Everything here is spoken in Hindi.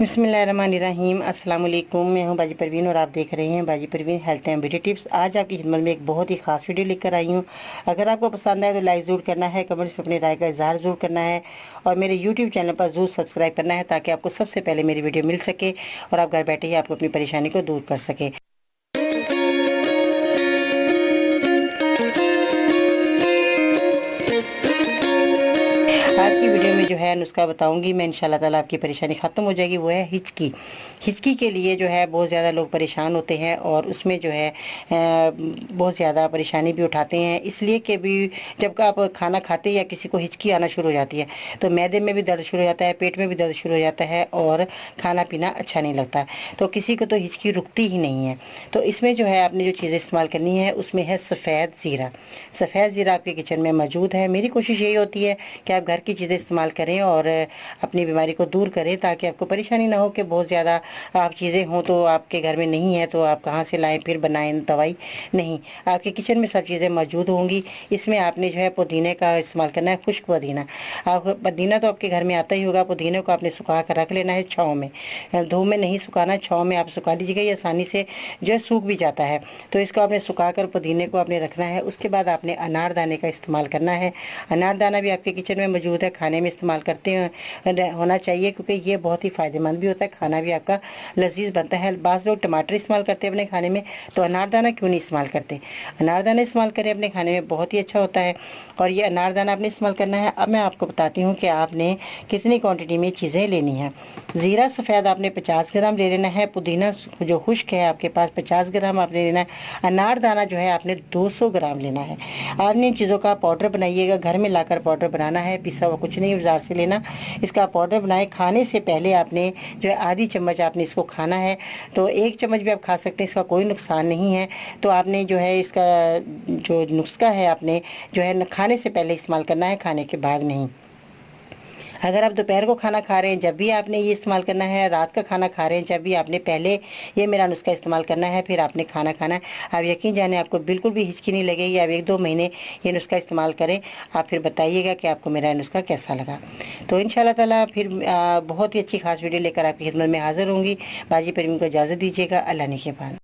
बिस्मिल्लाहिर्रहमानिर्रहीम। अस्सलाम वालेकुम। मैं हूं बाजी परवीन और आप देख रहे हैं बाजी Parveen health and beauty tips. आज आपकी खिदमत में एक बहुत ही खास वीडियो लेकर आई हूं। अगर आपको पसंद आए तो लाइक ज़रूर करना है, कमेंट्स में अपनी राय का इजहार ज़रूर करना है और मेरे यूट्यूब चैनल पर ज़रूर सब्सक्राइब करना है ताकि आपको सबसे पहले मेरी वीडियो मिल सके और आप घर बैठे ही आपको अपनी परेशानी को दूर कर सके। आज की वीडियो में जो है नुस्खा बताऊंगी मैं, इंशाल्लाह ताला आपकी परेशानी ख़त्म हो जाएगी। वो है हिचकी। हिचकी के लिए जो है बहुत ज़्यादा लोग परेशान होते हैं और उसमें जो है बहुत ज़्यादा परेशानी भी उठाते हैं, इसलिए कि भी जब आप खाना खाते हैं या किसी को हिचकी आना शुरू हो जाती है तो मैदे में भी दर्द शुरू हो जाता है, पेट में भी दर्द शुरू हो जाता है और खाना पीना अच्छा नहीं लगता। तो किसी को तो हिचकी रुकती ही नहीं है। तो इसमें जो है आपने जो चीज़ें इस्तेमाल करनी है उसमें है सफ़ेद ज़ीरा। सफ़ेद ज़ीरा आपके किचन में मौजूद है। मेरी कोशिश यही होती है कि आप घर की चीज़ें इस्तेमाल करें और अपनी बीमारी को दूर करें ताकि आपको परेशानी ना हो कि बहुत ज़्यादा आप चीज़ें हों तो आपके घर में नहीं है तो आप कहाँ से लाएं फिर बनाएं दवाई। नहीं, आपके किचन में सब चीज़ें मौजूद होंगी। इसमें आपने जो है पुदीने का इस्तेमाल करना है, खुश्क पुदीना। आप पुदीना तो आपके घर में आता ही होगा। पुदीने को आपने सुखा कर रख लेना है छाँव में। धूप में नहीं सुखाना, छाँव में आप सुखा लीजिएगा, ये आसानी से जो है सूख भी जाता है। तो इसको आपने सुखा कर पुदीने को आपने रखना है। उसके बाद आपने अनारदाने का इस्तेमाल करना है। अनारदाना भी आपके किचन में मौजूद है, खाने में इस्तेमाल करते हैं होना चाहिए क्योंकि ये बहुत ही फ़ायदेमंद भी होता है, खाना भी आपका लजीज बनता है। बाज़ लोग टमाटर इस्तेमाल करते हैं अपने खाने में, तो अनारदाना क्यों नहीं इस्तेमाल करते? अनारदाना इस्तेमाल करें अपने खाने में, बहुत ही अच्छा होता है। और ये अनारदाना आपने इस्तेमाल करना है। अब मैं आपको बताती हूँ कि आपने कितनी क्वांटिटी में चीज़ें लेनी है। ज़ीरा सफ़ेद आपने 50 ग्राम ले लेना है। पुदीना जो खुश्क है आपके पास 50 ग्राम आपने लेना है। अनारदाना जो है आपने 200 ग्राम लेना है। आपने इन चीज़ों का पाउडर बनाइएगा, घर में लाकर पाउडर बनाना है, पिसा हुआ कुछ नहीं बाज़ार से लेना। इसका पाउडर बनाए, खाने से पहले आपने जो है आधी चम्मच आपने इसको खाना है। तो 1 चम्मच भी आप खा सकते हैं, इसका कोई नुकसान नहीं है। तो आपने जो है इसका जो नुस्खा है आपने जो है खाने से पहले इस्तेमाल करना है, खाने के बाद नहीं। अगर आप दोपहर को खाना खा रहे हैं जब भी आपने ये इस्तेमाल करना है, रात का खाना खा रहे हैं जब भी आपने पहले ये मेरा नुस्खा इस्तेमाल करना है, फिर आपने खाना खाना है। आप यकीन जाने आपको बिल्कुल भी हिचकी नहीं लगेगी। आप 1-2 महीने ये नुस्खा इस्तेमाल करें, आप फिर बताइएगा कि आपको मेरा नुस्खा कैसा लगा। तो इंशाल्लाह ताला फिर बहुत ही अच्छी खास वीडियो लेकर आपकी खिदमत में हाज़िर होंगी। बाजी परवीन को इजाज़त दीजिएगा। अल्लाह ने के बाद।